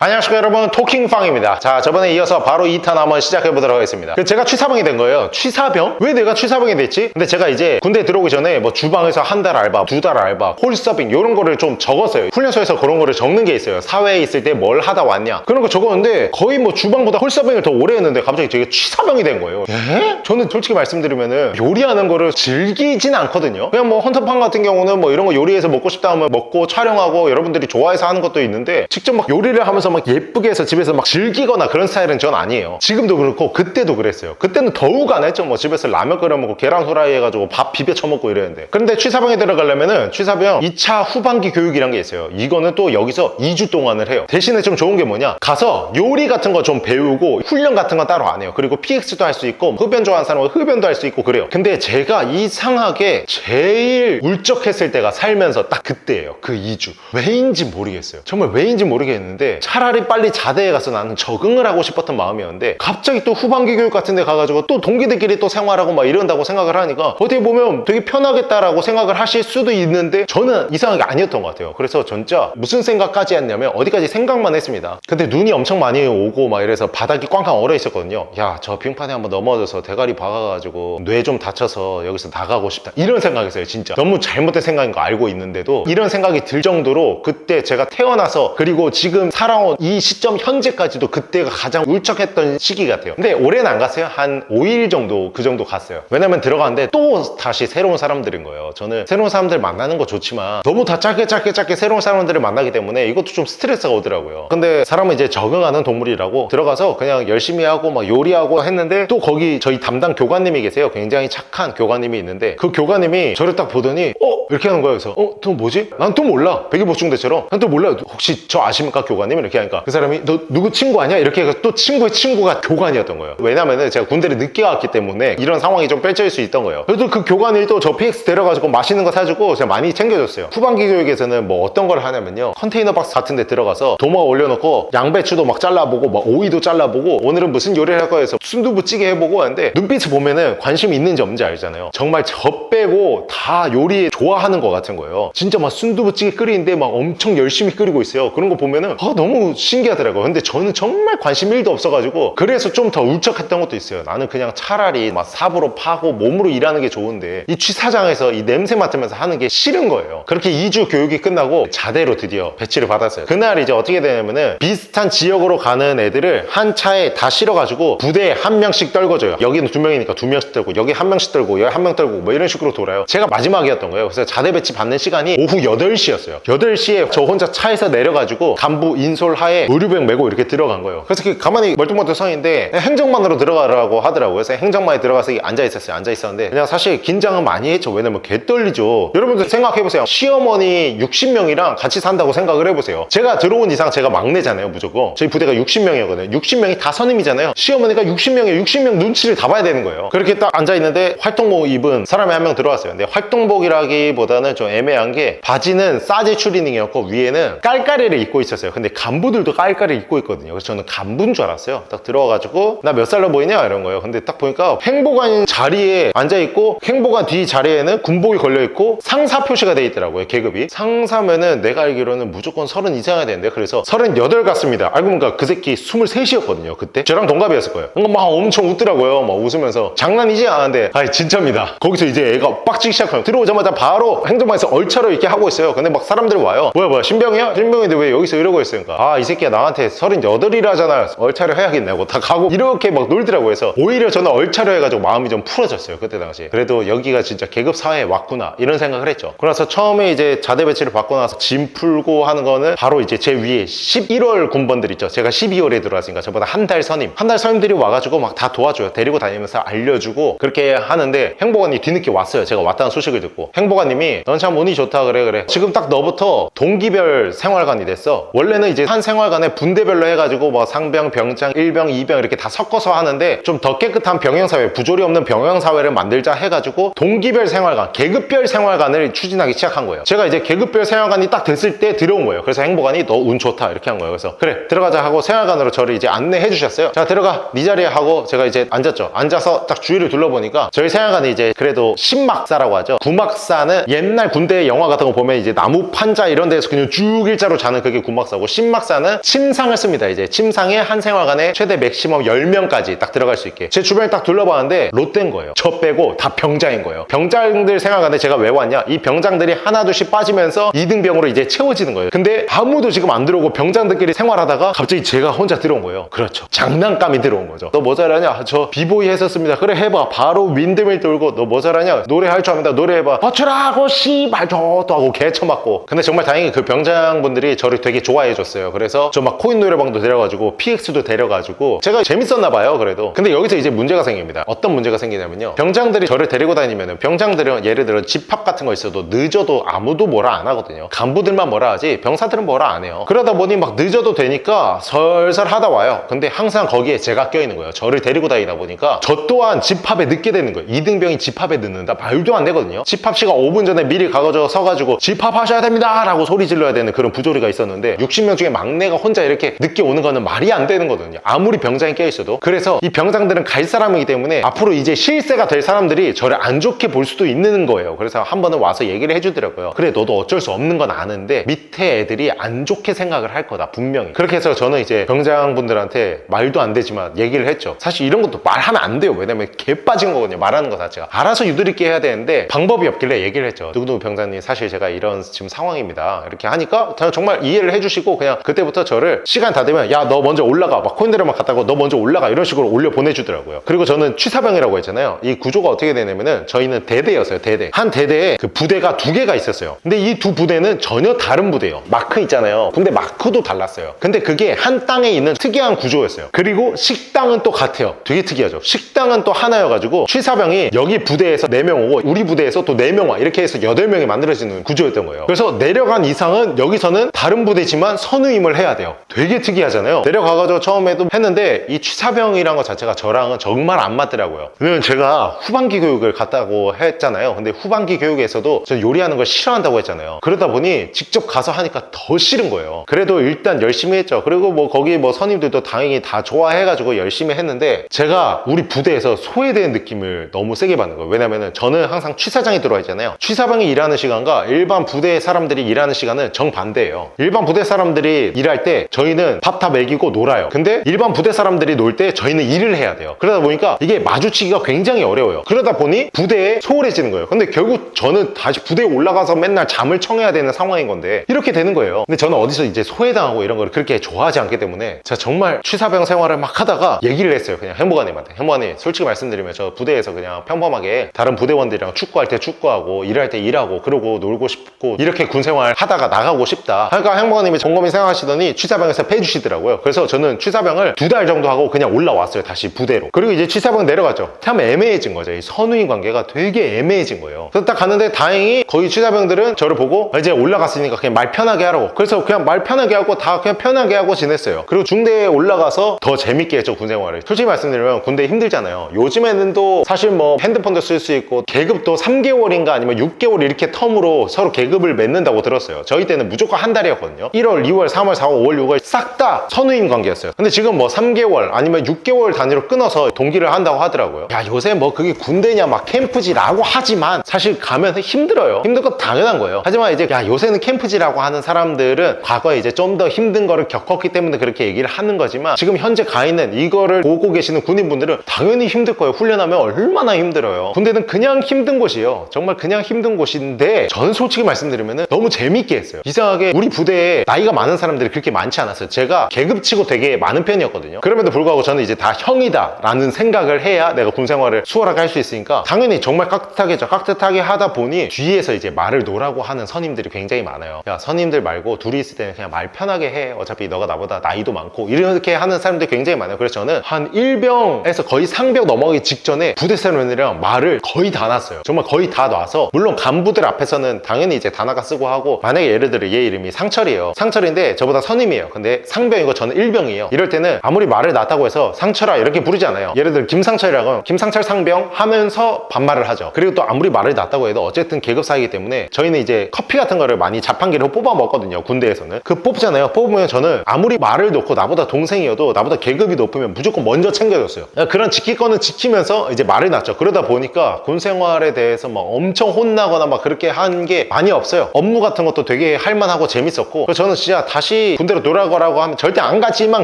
안녕하십니까 여러분, 토킹팡입니다. 자, 저번에 이어서 바로 2탄 한번 시작해보도록 하겠습니다. 제가 취사병이 된 거예요. 취사병? 왜 내가 취사병이 됐지? 근데 제가 이제 군대 들어오기 전에 뭐 주방에서 한 달 알바, 2달 알바, 홀서빙 이런 거를 좀 적었어요. 훈련소에서 그런 거를 적는 게 있어요. 사회에 있을 때 뭘 하다 왔냐, 그런 거 적었는데 거의 뭐 주방보다 홀서빙을 더 오래 했는데 갑자기 제가 취사병이 된 거예요. 에? 저는 솔직히 말씀드리면은 요리하는 거를 즐기진 않거든요. 그냥 뭐 헌터팡 같은 경우는 뭐 이런 거 요리해서 먹고 싶다 하면 먹고 촬영하고 여러분들이 좋아해서 하는 것도 있는데, 직접 막 요리를 하면서 막 예쁘게 해서 집에서 막 즐기거나 그런 스타일은 전 아니에요. 지금도 그렇고 그때도 그랬어요. 그때는 더욱 안 했죠. 뭐 집에서 라면 끓여 먹고 계란 후라이 해가지고 밥 비벼 쳐먹고 이랬는데, 그런데 취사병에 들어가려면은 취사병 2차 후반기 교육이란 게 있어요. 이거는 또 여기서 2주 동안을 해요. 대신에 좀 좋은 게 뭐냐, 가서 요리 같은 거 좀 배우고 훈련 같은 건 따로 안 해요. 그리고 PX도 할 수 있고 흡연 좋아하는 사람은 흡연도 할 수 있고 그래요. 근데 제가 이상하게 제일 울적했을 때가 살면서 딱 그때예요. 그 2주. 왜인지 모르겠어요. 정말 왜인지 모르겠는데 차라리 빨리 자대에 가서 나는 적응을 하고 싶었던 마음이었는데, 갑자기 또 후반기 교육 같은 데 가가지고 또 동기들끼리 또 생활하고 막 이런다고 생각을 하니까 어떻게 보면 되게 편하겠다라고 생각을 하실 수도 있는데, 저는 이상하게 아니었던 것 같아요. 그래서 진짜 무슨 생각까지 했냐면 어디까지 생각만 했습니다. 근데 눈이 엄청 많이 오고 막 이래서 바닥이 꽝꽝 얼어 있었거든요. 야, 저 빙판에 한번 넘어져서 대가리 박아가지고 뇌 좀 다쳐서 여기서 나가고 싶다, 이런 생각이었어요. 진짜 너무 잘못된 생각인 거 알고 있는데도 이런 생각이 들 정도로, 그때 제가 태어나서 그리고 지금 살아온 이 시점 현재까지도 그때가 가장 울적했던 시기 같아요. 근데 오래는 안 갔어요. 한 5일 정도, 그 정도 갔어요. 왜냐면 들어갔는데 또 다시 새로운 사람들인 거예요. 저는 새로운 사람들 만나는 거 좋지만 너무 다 짧게 새로운 사람들을 만나기 때문에 이것도 좀 스트레스가 오더라고요. 근데 사람은 이제 적응하는 동물이라고 들어가서 그냥 열심히 하고 막 요리하고 했는데, 또 거기 저희 담당 교관님이 계세요. 굉장히 착한 교관님이 있는데, 그 교관님이 저를 딱 보더니 이렇게 하는 거예요. 그래서 또 뭐지? 난 또 몰라. 백일복중대처럼 난 또 몰라. 혹시 저 아십니까 교관님? 이렇게 하니까 그 사람이 너 누구 친구 아니야? 이렇게 해서 또 친구의 친구가 교관이었던 거예요. 왜냐면은 제가 군대를 늦게 왔기 때문에 이런 상황이 좀 펼쳐질 수 있던 거예요. 그래도 그 교관이 또 저 PX 데려가지고 맛있는 거 사주고 제가 많이 챙겨줬어요. 후반기 교육에서는 뭐 어떤 걸 하냐면요, 컨테이너 박스 같은 데 들어가서 도마 올려놓고 양배추도 막 잘라보고 막 오이도 잘라보고 오늘은 무슨 요리를 할 거야 해서 순두부찌개 해보고 하는데, 눈빛을 보면은 관심이 있는지 없는지 알잖아요. 정말 저 빼고 다 요리에 좋아하는 것 같은 거예요. 진짜 막 순두부찌개 끓이는데 막 엄청 열심히 끓이고 있어요. 그런 거 보면은 너무 신기하더라고요. 근데 저는 정말 관심 1도 없어가지고 그래서 좀 더 울적했던 것도 있어요. 나는 그냥 차라리 막 삽으로 파고 몸으로 일하는 게 좋은데 이 취사장에서 이 냄새 맡으면서 하는 게 싫은 거예요. 그렇게 2주 교육이 끝나고 자대로 드디어 배치를 받았어요. 그날 이제 어떻게 되냐면은 비슷한 지역으로 가는 애들을 한 차에 다 실어가지고 부대에 한 명씩 떨궈줘요. 여기는 2명이니까 2명씩 떨고, 여기 한 명씩 떨고, 여기 한 명 떨고, 뭐 이런 식으로 돌아요. 제가 마지막이었던 거예요. 그래서 자대 배치 받는 시간이 오후 8시였어요 8시에 저 혼자 차에서 내려가지고 간부 인솔하에 의료병 메고 이렇게 들어간 거예요. 그래서 가만히 멀뚱멀뚱 서 있는데 행정반으로 들어가라고 하더라고요. 그래서 행정반에 들어가서 앉아있었는데 그냥 사실 긴장은 많이 했죠. 왜냐면 개 떨리죠. 여러분들 생각해보세요. 시어머니 60명이랑 같이 산다고 생각을 해보세요. 제가 들어온 이상 제가 막내잖아요. 무조건 저희 부대가 60명이거든요 60명이 다 선임이잖아요. 시어머니가 60명에 60명 눈치를 다 봐야 되는 거예요. 그렇게 딱 앉아있는데 활동복 입은 사람이 한 명 들어왔어요. 근데 활동복이라기보다는 좀 애매한 게, 바지는 사제 추리닝이었고 위에는 깔깔이를 입고 있었어요. 근데 간부들도 깔깔이 입고 있거든요. 그래서 저는 간부인 줄 알았어요. 딱 들어와가지고 나 몇 살로 보이냐 이런 거예요. 근데 딱 보니까 행보관 자리에 앉아있고, 행보관 뒤 자리에는 군복이 걸려있고 상사 표시가 돼 있더라고요. 계급이 상사면은 내가 알기로는 무조건 30 이상해야 되는데, 그래서 38 같습니다. 알고 보니까 그 새끼 23이었거든요 그때. 저랑 동갑이었을 거예요. 막 엄청 웃더라고요. 막 웃으면서. 장난이지 않은데 아니 진짜입니다. 거기서 이제 애가 빡치기 시작해요. 들어오자마자 바로 행정반에서 얼차려 이렇게 하고 있어요. 근데 막 사람들이 와요. 뭐야 신병이야? 신병인데 왜 여기서 이러고 있으니까, 이 새끼야 나한테 38이라잖아, 얼차려 해야겠냐고 다 가고 이렇게 막 놀더라고요. 그래서 오히려 저는 얼차려 해가지고 마음이 좀 풀어졌어요. 그때 당시에. 그래도 여기가 진짜 계급 사회에 왔구나 이런 생각을 했죠. 그래서 처음에 이제 자대 배치를 받고 나서 짐 풀고 하는 거는 바로 이제 제 위에 11월 군번들 있죠. 제가 12월에 들어왔으니까 저보다 한 달 선임들이 와가지고 막 다 도와줘요. 데리고 다니면서 알려주고 그렇게 하는데, 행보관이 뒤늦게 왔어요. 제가 왔다는 소식을 듣고. 행보관님이 넌 참 운이 좋다. 그래 지금 딱 너부터 동기별 생활관이 됐어. 원래는 이제 한 생활관에 분대별로 해가지고 뭐 상병, 병장, 1병, 2병 이렇게 다 섞어서 하는데, 좀 더 깨끗한 병영사회, 부조리 없는 병영사회를 만들자 해가지고 동기별 생활관, 계급별 생활관을 추진하기 시작한 거예요. 제가 이제 계급별 생활관이 딱 됐을 때 들어온 거예요. 그래서 행보관이 너 운 좋다 이렇게 한 거예요. 그래서 그래 들어가자 하고 생활관으로 저를 이제 안내해 주셨어요. 자 들어가 네 자리에 하고, 제가 이제 앉았죠. 앉아서 딱 주위를 둘러보니까 저희 생활관이 이제 그래도 신막사라고 하죠. 구막사는 옛날 군대 영화 같은 거 보면 이제 나무 판자 이런 데서 그냥 쭉 일자로 자는 그게 구막사고, 신막사 생활사는 침상을 씁니다. 이제 침상에 한 생활관에 최대 맥시멈 10명까지 딱 들어갈 수 있게. 제 주변에 딱 둘러봤는데 롯데인 거예요. 저 빼고 다 병장인 거예요. 병장들 생활관에 제가 왜 왔냐? 이 병장들이 하나둘씩 빠지면서 2등병으로 이제 채워지는 거예요. 근데 아무도 지금 안 들어오고 병장들끼리 생활하다가 갑자기 제가 혼자 들어온 거예요. 그렇죠. 장난감이 들어온 거죠. 너 뭐 잘하냐? 저 비보이 했었습니다. 그래 해봐. 바로 윈드밀 돌고 너 뭐 잘하냐? 노래할 줄 압니다. 노래해봐. 어쩌라고 씨발 저또 하고 개쳐맞고. 근데 정말 다행히 그 병장분들이 저를 되게 좋아해 줬어요. 그래서 저 막 코인 노래방도 데려가지고 PX도 데려가지고 제가 재밌었나 봐요. 그래도. 근데 여기서 이제 문제가 생깁니다. 어떤 문제가 생기냐면요. 병장들이 저를 데리고 다니면은 병장들은 예를 들어 집합 같은 거 있어도 늦어도 아무도 뭐라 안 하거든요. 간부들만 뭐라 하지 병사들은 뭐라 안 해요. 그러다 보니 막 늦어도 되니까 설설 하다 와요. 근데 항상 거기에 제가 껴있는 거예요. 저를 데리고 다니다 보니까 저 또한 집합에 늦게 되는 거예요. 2등병이 집합에 늦는다? 말도 안 되거든요. 집합 시간 5분 전에 미리 가가지고 서가지고 집합하셔야 됩니다 라고 소리 질러야 되는 그런 부조리가 있었는데 60명 중에 막내가 혼자 이렇게 늦게 오는 거는 말이 안 되는 거거든요. 아무리 병장이 껴있어도. 그래서 이 병장들은 갈 사람이기 때문에 앞으로 이제 실세가 될 사람들이 저를 안 좋게 볼 수도 있는 거예요. 그래서 한 번은 와서 얘기를 해주더라고요. 그래 너도 어쩔 수 없는 건 아는데 밑에 애들이 안 좋게 생각을 할 거다 분명히. 그렇게 해서 저는 이제 병장분들한테 말도 안 되지만 얘기를 했죠. 사실 이런 것도 말하면 안 돼요. 왜냐면 개 빠진 거거든요. 말하는 거 자체가. 알아서 유도리 있게 해야 되는데 방법이 없길래 얘기를 했죠. 누구누구 병장님 사실 제가 이런 지금 상황입니다. 이렇게 하니까 정말 이해를 해주시고 그냥 그때부터 저를 시간 다 되면 야 너 먼저 올라가 막 코인들만 갔다고 너 먼저 올라가 이런 식으로 올려 보내주더라고요. 그리고 저는 취사병이라고 했잖아요. 이 구조가 어떻게 되냐면은 저희는 대대였어요. 대대. 한 대대에 그 부대가 2개가 있었어요. 근데 이 두 부대는 전혀 다른 부대예요. 마크 있잖아요. 근데 마크도 달랐어요. 근데 그게 한 땅에 있는 특이한 구조였어요. 그리고 식당은 또 같아요. 되게 특이하죠. 식당은 또 하나여가지고 취사병이 여기 부대에서 4명 오고 우리 부대에서 또 4명 와 이렇게 해서 8명이 만들어지는 구조였던 거예요. 그래서 내려간 이상은 여기서는 다른 부대지만 선후임을 해야 돼요. 되게 특이하잖아요. 내려가가지고 처음에도 했는데 이 취사병이란 것 자체가 저랑은 정말 안 맞더라고요. 왜냐면 제가 후반기 교육을 갔다고 했잖아요. 근데 후반기 교육에서도 저 요리하는 걸 싫어한다고 했잖아요. 그러다 보니 직접 가서 하니까 더 싫은 거예요. 그래도 일단 열심히 했죠. 그리고 뭐 거기 뭐 선임들도 당연히 다 좋아해가지고 열심히 했는데 제가 우리 부대에서 소외되는 느낌을 너무 세게 받는 거예요. 왜냐면은 저는 항상 취사장이 들어와 있잖아요. 취사병이 일하는 시간과 일반 부대 사람들이 일하는 시간은 정반대예요. 일반 부대 사람들이 일할 때 저희는 밥 다 먹이고 놀아요. 근데 일반 부대 사람들이 놀 때 저희는 일을 해야 돼요. 그러다 보니까 이게 마주치기가 굉장히 어려워요. 그러다 보니 부대에 소홀해지는 거예요. 근데 결국 저는 다시 부대에 올라가서 맨날 잠을 청해야 되는 상황인 건데 이렇게 되는 거예요. 근데 저는 어디서 이제 소외당하고 이런 걸 그렇게 좋아하지 않기 때문에 제가 정말 취사병 생활을 막 하다가 얘기를 했어요. 그냥 행보관님한테. 행보관님 솔직히 말씀드리면 저 부대에서 그냥 평범하게 다른 부대원들이랑 축구할 때 축구하고 일할 때 일하고 그러고 놀고 싶고 이렇게 군생활 하다가 나가고 싶다. 그러니까 행보관님이 곰곰이 생각하시더니 취사병에서 빼주시더라고요. 그래서 저는 취사병을 2달 정도 하고 그냥 올라왔어요. 다시 부대로. 그리고 이제 취사병 내려갔죠. 참 애매해진 거죠. 이 선후임 관계가 되게 애매해진 거예요. 그래서 딱 갔는데 다행히 거기 취사병들은 저를 보고 이제 올라갔으니까 그냥 말 편하게 하라고. 그래서 그냥 말 편하게 하고 다 그냥 편하게 하고 지냈어요. 그리고 중대에 올라가서 더 재밌게 했죠. 군생활을. 솔직히 말씀드리면 군대 힘들잖아요. 요즘에는 또 사실 뭐 핸드폰도 쓸 수 있고 계급도 3개월인가 아니면 6개월 이렇게 텀으로 서로 계급을 맺는다고 들었어요. 저희 때는 무조건 한 달이었거든요. 1월, 2월, 3월, 4월, 5월, 6월 싹 다 선후임 관계였어요. 근데 지금 뭐 3개월 아니면 6개월 단위로 끊어서 동기를 한다고 하더라고요. 야 요새 뭐 그게 군대냐 막 캠프지라고 하지만 사실 가면 힘들어요. 힘든 건 당연한 거예요. 하지만 이제 야 요새는 캠프지라고 하는 사람들은 과거에 이제 좀 더 힘든 거를 겪었기 때문에 그렇게 얘기를 하는 거지만 지금 현재 가 있는 이거를 보고 계시는 군인분들은 당연히 힘들 거예요. 훈련하면 얼마나 힘들어요. 군대는 그냥 힘든 곳이에요. 정말 그냥 힘든 곳인데 저는 솔직히 말씀드리면 너무 재밌게 했어요. 이상하게 우리 부대에 나이가 많은 사람들이 그렇게 많지 않았어요. 제가 계급치고 되게 많은 편이었거든요. 그럼에도 불구하고 저는 이제 다 형이다 라는 생각을 해야 내가 군생활을 수월하게 할 수 있으니까 당연히 정말 깍듯하게죠. 깍듯하게 하다 보니 뒤에서 이제 말을 놓으라고 하는 선임들이 굉장히 많아요. 야 선임들 말고 둘이 있을 때는 그냥 말 편하게 해. 어차피 너가 나보다 나이도 많고 이렇게 하는 사람들이 굉장히 많아요. 그래서 저는 한 1병에서 거의 상병 넘어가기 직전에 부대 사람들이랑 말을 거의 다 놨어요. 정말 거의 다 놔서 물론 간부들 앞에서는 당연히 이제 단아가 쓰고 하고 만약에 예를 들어 얘 이름이 상철이에요. 상철인데 저보다 선임이에요. 근데 상병이고 저는 1병이에요. 이럴 때는 아무리 말을 놨다고 해서 상철아 이렇게 부르지 않아요. 예를 들어 김상철이라고 하면 김상철 상병 하면서 반말을 하죠. 그리고 또 아무리 말을 놨다고 해도 어쨌든 계급 사이이기 때문에 저희는 이제 커피 같은 거를 많이 자판기로 뽑아 먹거든요. 군대에서는. 그 뽑잖아요. 뽑으면 저는 아무리 말을 놓고 나보다 동생이어도 나보다 계급이 높으면 무조건 먼저 챙겨줬어요. 그런 지킬 거는 지키면서 이제 말을 놨죠. 그러다 보니까 군 생활에 대해서 막 엄청 혼나거나 막 그렇게 한 게 많이 없어요. 업무 같은 것도 되게 할만하고 재밌었고 저는 진짜 다시 다시 군대로 돌아가라고 하면 절대 안 갔지만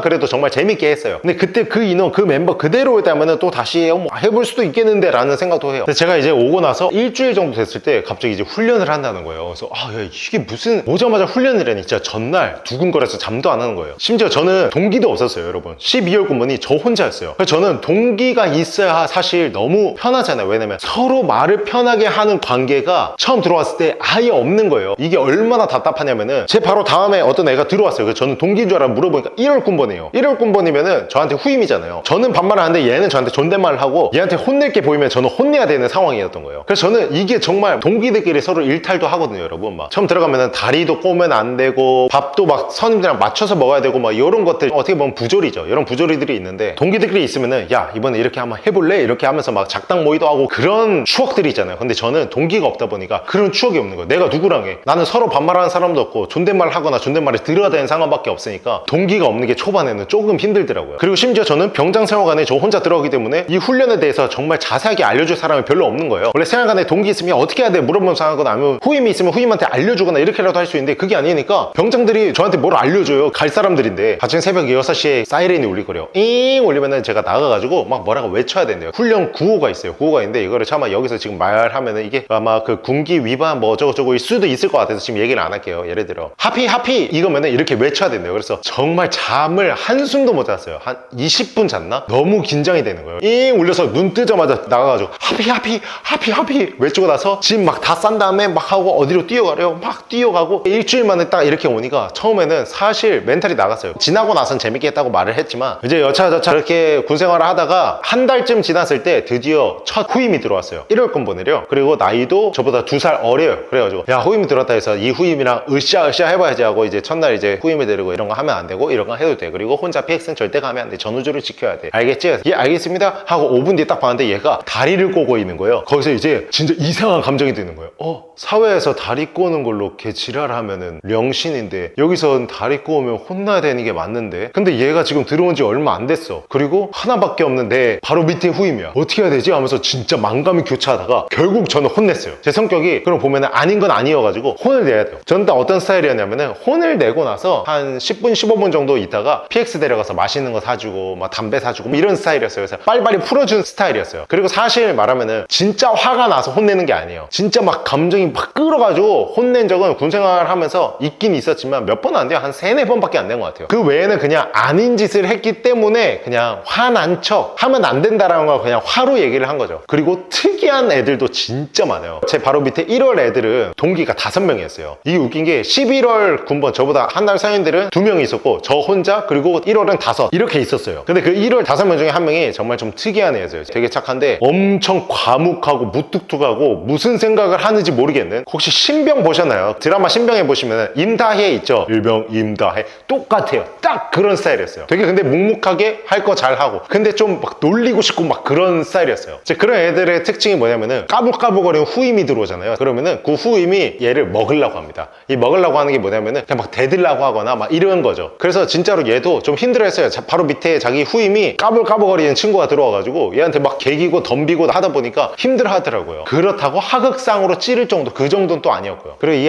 그래도 정말 재밌게 했어요. 근데 그때 그 인원 그 멤버 그대로였다면 또 다시 해볼 수도 있겠는데 라는 생각도 해요. 근데 제가 이제 오고 나서 일주일 정도 됐을 때 갑자기 이제 훈련을 한다는 거예요. 그래서 야, 이게 무슨 오자마자 훈련이라니. 진짜 전날 두근거려서 잠도 안 하는 거예요. 심지어 저는 동기도 없었어요. 여러분 12월 군번이 저 혼자였어요. 그래서 저는 동기가 있어야 사실 너무 편하잖아요. 왜냐면 서로 말을 편하게 하는 관계가 처음 들어왔을 때 아예 없는 거예요. 이게 얼마나 답답하냐면은 제 바로 다음에 어떤 애가 들어왔어요. 그래서 저는 동기인 줄 알아 물어보니까 1월 군번이에요. 1월 군번이면은 저한테 후임이잖아요. 저는 반말을 하는데 얘는 저한테 존댓말을 하고 얘한테 혼낼 게 보이면 저는 혼내야 되는 상황이었던 거예요. 그래서 저는 이게 정말 동기들끼리 서로 일탈도 하거든요. 여러분 막 처음 들어가면은 다리도 꼬면 안 되고 밥도 막 선임들이랑 맞춰서 먹어야 되고 막 이런 것들 어떻게 보면 부조리죠. 이런 부조리들이 있는데 동기들끼리 있으면은 야 이번에 이렇게 한번 해볼래? 이렇게 하면서 막 작당 모의도 하고 그런 추억들이 있잖아요. 근데 저는 동기가 없다 보니까 그런 추억이 없는 거예요. 내가 누구랑 해? 나는 서로 반말하는 사람도 없고 존댓말 하거나 존댓말을 들어야 되는 상황밖에 없으니까 동기가 없는 게 초반에는 조금 힘들더라고요. 그리고 심지어 저는 병장 생활관에 저 혼자 들어가기 때문에 이 훈련에 대해서 정말 자세하게 알려줄 사람이 별로 없는 거예요. 원래 생활관에 동기 있으면 어떻게 해야 돼? 물어보면서 하거나 아니면 후임이 있으면 후임한테 알려주거나 이렇게라도 할 수 있는데 그게 아니니까 병장들이 저한테 뭘 알려줘요. 갈 사람들인데 아침 새벽 6시에 사이렌이 울리거려요. 잉 울리면은 제가 나가가지고 막 뭐라고 외쳐야 된대요. 훈련 구호가 있어요. 구호가 있는데 이거를 차마 여기서 지금 말하면은 이게 아마 그 군기 위반 뭐 어쩌고저쩌고일 수도 있을 것 같아서 지금 얘기를 안 할게요. 예를 들어 하피 하피 이거면은 이렇게 외쳐야 된대요. 그래서 정말 잠을 한숨도 못 잤어요. 한 20분 잤나? 너무 긴장이 되는 거예요. 잉 울려서 눈 뜨자마자 나가가지고 하피 하피 하피 하피 외치고 나서 짐 막 다 싼 다음에 막 하고 어디로 뛰어가래요. 막 뛰어가고 일주일 만에 딱 이렇게 오니까 처음에는 사실 멘탈이 나갔어요. 지나고 나선 재밌게 했다고 말을 했지만 이제 여차저차 이렇게 군생활을 하다가 한 달쯤 지났을 때 드디어 첫 후임이 들어왔어요. 1월 군번이래요. 그리고 나이도 저보다 2살 어려요. 그래가지고 야 후임이 들어왔다 해서 이 후임이랑 으쌰으쌰 해봐야지 하고 이제 첫날 이제 후임을 데리고 이런 거 하면 안 되고 이런 거 해도 돼. 그리고 혼자 PX는 절대 가면 안 돼. 전우주를 지켜야 돼. 알겠지? 예 알겠습니다 하고 5분 뒤에 딱 봤는데 얘가 다리를 꼬고 있는 거예요. 거기서 이제 진짜 이상한 감정이 드는 거예요. 사회에서 다리 꼬는 걸로 개 지랄하면은 명신인데 여기선 다리 꼬으면 혼나야 되는 게 맞는데 근데 얘가 지금 들어온 지 얼마 안 됐어. 그리고 하나밖에 없는 내 바로 밑에 후임이야. 어떻게 해야 되지? 하면서 진짜 만감이 교차하다가 결국 저는 혼냈어요. 제 성격이 그럼 보면은 아닌 건 아니어가지고 혼을 내야 돼요. 저는 딱 어떤 스타일이었냐면은 혼을 내고 나서 한 10분 15분 정도 있다가 PX 데려가서 맛있는 거 사주고 막 담배 사주고 뭐 이런 스타일이었어요. 그래서 빨리빨리 풀어준 스타일이었어요. 그리고 사실 말하면은 진짜 화가 나서 혼내는 게 아니에요. 진짜 막 감정이 막 끌어가지고 혼낸 적은 군생활 하면서 있긴 있었지만 몇 번 안 돼요. 한 3-4번밖에 안 된 것 같아요. 그 외에는 그냥 아닌 짓을 했기 때문에 그냥 화난 척 하면 안 된다라는 걸 그냥 화로 얘기를 한 거죠. 그리고 특이한 애들도 진짜 많아요. 제 바로 밑에 1월 애들은 동기가 5명이었어요. 이게 웃긴 게 11월 군번 저보다 한 달 상인들은 2명이 있었고 저 혼자 그리고 1월은 5 이렇게 있었어요. 근데 그 1월 5명 중에 한 명이 정말 좀 특이한 애였어요. 되게 착한데 엄청 과묵하고 무뚝뚝하고 무슨 생각을 하는지 모르겠는. 혹시 신병 보셨나요? 드라마 신병에 보시면 임다해 있죠? 일병 임다해 똑같아요. 딱 그런 스타일이었어요. 되게 근데 묵묵하게 할 거 잘하고 근데 좀 막 놀리고 싶고 막 그런 스타일이었어요. 그런 애들의 특징이 뭐냐면은 까불까불거리는 후임이 들어오잖아요. 그러면은 그 후임이 얘를 먹으려고 합니다. 이 먹으려고 하는 게 뭐냐면은 그냥 막 대들라고 하거나 막 이런 거죠. 그래서 진짜로 얘도 좀 힘들어했어요. 바로 밑에 자기 후임이 까불까불거리는 친구가 들어와가지고 얘한테 막 개기고 덤비고 하다 보니까 힘들어 하더라고요. 그렇다고 하극상으로 찌를 정도 그 정도는 또 아니었고요. 그리고 이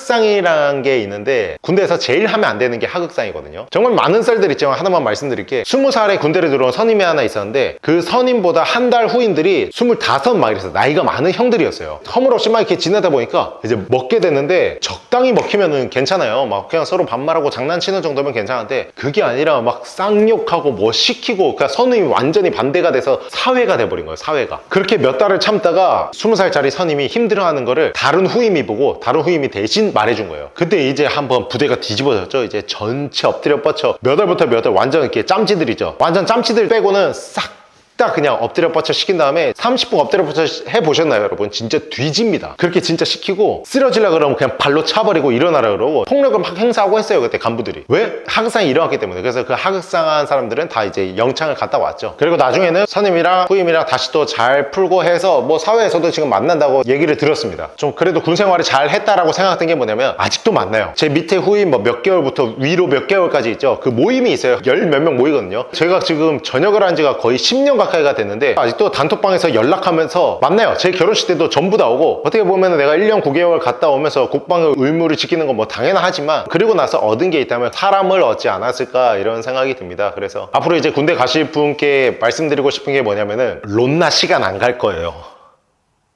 하극상이라는 게 있는데 군대에서 제일 하면 안 되는 게 하극상이거든요. 정말 많은 썰들 있지만 하나만 말씀드릴게 20살에 군대를 들어온 선임이 하나 있었는데 그 선임보다 한 달 후임들이 25 막 이래서 나이가 많은 형들이었어요. 허물없이 막 이렇게 지내다 보니까 이제 먹게 됐는데 적당히 먹히면은 괜찮아요. 막 그냥 서로 반말하고 장난치는 정도면 괜찮은데 그게 아니라 막 쌍욕하고 뭐 시키고 그러니까 선임이 완전히 반대가 돼서 사회가 돼버린 거예요. 사회가. 그렇게 몇 달을 참다가 20살짜리 선임이 힘들어하는 거를 다른 후임이 보고 다른 후임이 대신 말해준 거예요. 그때 이제 한번 부대가 뒤집어졌죠. 이제 전체 엎드려 뻗쳐 몇 월부터 몇 월 완전 이렇게 짬찌들이죠. 완전 짬찌들 빼고는 싹 딱 그냥 엎드려 뻗쳐 시킨 다음에 30분 엎드려 뻗쳐 해보셨나요 여러분? 진짜 뒤집니다. 그렇게 진짜 시키고 쓰러지려고 그러면 그냥 발로 차버리고 일어나라 그러고 폭력을 막 행사하고 했어요. 그때 간부들이. 왜? 하극상이 일어났기 때문에. 그래서 그 하극상한 사람들은 다 이제 영창을 갔다 왔죠. 그리고 나중에는 선임이랑 후임이랑 다시 또 잘 풀고 해서 뭐 사회에서도 지금 만난다고 얘기를 들었습니다. 좀 그래도 군생활을 잘 했다라고 생각했던 게 뭐냐면 아직도 만나요. 제 밑에 후임 뭐 몇 개월부터 위로 몇 개월까지 있죠. 그 모임이 있어요. 열 몇 명 모이거든요. 제가 지금 전역을 한 지가 거의 10년 가까이 시작하기가 됐는데 아직도 단톡방에서 연락하면서 만나요. 제 결혼식 때도 전부 다 오고, 어떻게 보면 내가 1년 9개월 갔다 오면서 국방의 의무를 지키는 건 뭐 당연하지만 그리고 나서 얻은 게 있다면 사람을 얻지 않았을까 이런 생각이 듭니다. 그래서 앞으로 이제 군대 가실 분께 말씀드리고 싶은 게 뭐냐면은 론나 시간 안 갈 거예요.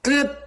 끝.